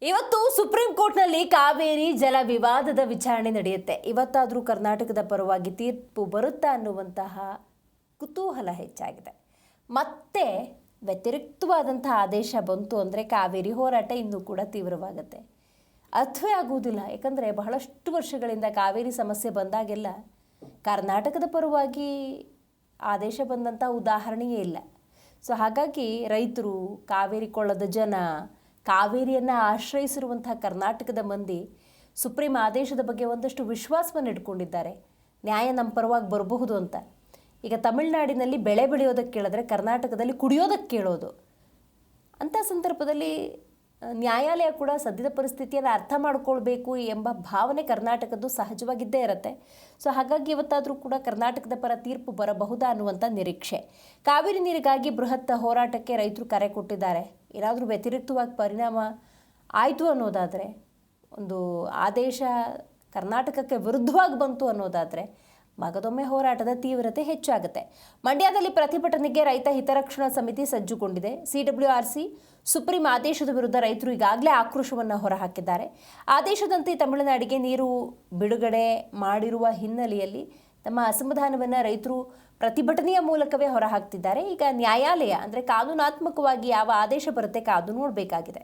ಇವತ್ತು ಸುಪ್ರೀಂ ಕೋರ್ಟ್ನಲ್ಲಿ ಕಾವೇರಿ ಜಲ ವಿವಾದದ ವಿಚಾರಣೆ ನಡೆಯುತ್ತೆ. ಇವತ್ತಾದರೂ ಕರ್ನಾಟಕದ ಪರವಾಗಿ ತೀರ್ಪು ಬರುತ್ತಾ ಅನ್ನುವಂತಹ ಕುತೂಹಲ ಹೆಚ್ಚಾಗಿದೆ. ಮತ್ತೆ ವ್ಯತಿರಿಕ್ತವಾದಂತಹ ಆದೇಶ ಬಂತು ಅಂದರೆ ಕಾವೇರಿ ಹೋರಾಟ ಇನ್ನೂ ಕೂಡ ತೀವ್ರವಾಗುತ್ತೆ. ಅರ್ಥವೇ ಆಗುವುದಿಲ್ಲ. ಯಾಕಂದರೆ ಬಹಳಷ್ಟು ವರ್ಷಗಳಿಂದ ಕಾವೇರಿ ಸಮಸ್ಯೆ ಬಂದಾಗೆಲ್ಲ ಕರ್ನಾಟಕದ ಪರವಾಗಿ ಆದೇಶ ಬಂದಂಥ ಉದಾಹರಣೆಯೇ ಇಲ್ಲ. ಸೊ ಹಾಗಾಗಿ ರೈತರು, ಕಾವೇರಿ ಕೊಳ್ಳದ ಜನ, ಕಾವೇರಿಯನ್ನು ಆಶ್ರಯಿಸಿರುವಂತಹ ಕರ್ನಾಟಕದ ಮಂದಿ ಸುಪ್ರೀಂ ಆದೇಶದ ಬಗ್ಗೆ ಒಂದಷ್ಟು ವಿಶ್ವಾಸವನ್ನು ಇಟ್ಕೊಂಡಿದ್ದಾರೆ. ನ್ಯಾಯ ನಮ್ಮ ಪರವಾಗಿ ಬರಬಹುದು ಅಂತ. ಈಗ ತಮಿಳುನಾಡಿನಲ್ಲಿ ಬೆಳೆ ಬೆಳೆಯೋದಕ್ಕೆ ಕೇಳಿದ್ರೆ ಕರ್ನಾಟಕದಲ್ಲಿ ಕುಡಿಯೋದಕ್ಕೆ ಕೇಳೋದು. ಅಂಥ ಸಂದರ್ಭದಲ್ಲಿ ನ್ಯಾಯಾಲಯ ಕೂಡ ಸದ್ಯದ ಪರಿಸ್ಥಿತಿಯನ್ನು ಅರ್ಥ ಮಾಡ್ಕೊಳ್ಬೇಕು ಎಂಬ ಭಾವನೆ ಕರ್ನಾಟಕದ್ದು ಸಹಜವಾಗಿದ್ದೇ ಇರುತ್ತೆ. ಸೊ ಹಾಗಾಗಿ ಇವತ್ತಾದರೂ ಕೂಡ ಕರ್ನಾಟಕದ ಪರ ತೀರ್ಪು ಬರಬಹುದಾ ಅನ್ನುವಂಥ ನಿರೀಕ್ಷೆ. ಕಾವೇರಿ ನೀರಿಗಾಗಿ ಬೃಹತ್ ಹೋರಾಟಕ್ಕೆ ರೈತರು ಕರೆ ಕೊಟ್ಟಿದ್ದಾರೆ. ಏನಾದರೂ ವ್ಯತಿರಿಕ್ತವಾಗಿ ಪರಿಣಾಮ ಆಯಿತು ಅನ್ನೋದಾದರೆ, ಒಂದು ಆದೇಶ ಕರ್ನಾಟಕಕ್ಕೆ ವಿರುದ್ಧವಾಗಿ ಬಂತು ಅನ್ನೋದಾದರೆ ಮಗದೊಮ್ಮೆ ಹೋರಾಟದ ತೀವ್ರತೆ ಹೆಚ್ಚಾಗುತ್ತೆ. ಮಂಡ್ಯದಲ್ಲಿ ಪ್ರತಿಭಟನೆಗೆ ರೈತ ಹಿತರಕ್ಷಣಾ ಸಮಿತಿ ಸಜ್ಜುಗೊಂಡಿದೆ. CWRC ಸುಪ್ರೀಂ ಆದೇಶದ ವಿರುದ್ಧ ರೈತರು ಈಗಾಗಲೇ ಆಕ್ರೋಶವನ್ನು ಹೊರಹಾಕಿದ್ದಾರೆ. ಆದೇಶದಂತೆ ತಮಿಳುನಾಡಿಗೆ ನೀರು ಬಿಡುಗಡೆ ಮಾಡಿರುವ ಹಿನ್ನೆಲೆಯಲ್ಲಿ ತಮ್ಮ ಅಸಮಾಧಾನವನ್ನು ರೈತರು ಪ್ರತಿಭಟನೆಯ ಮೂಲಕವೇ ಹೊರಹಾಕ್ತಿದ್ದಾರೆ. ಈಗ ನ್ಯಾಯಾಲಯ ಅಂದರೆ ಕಾನೂನಾತ್ಮಕವಾಗಿ ಯಾವ ಆದೇಶ ಬರುತ್ತೆ ಕಾದು ನೋಡಬೇಕಾಗಿದೆ.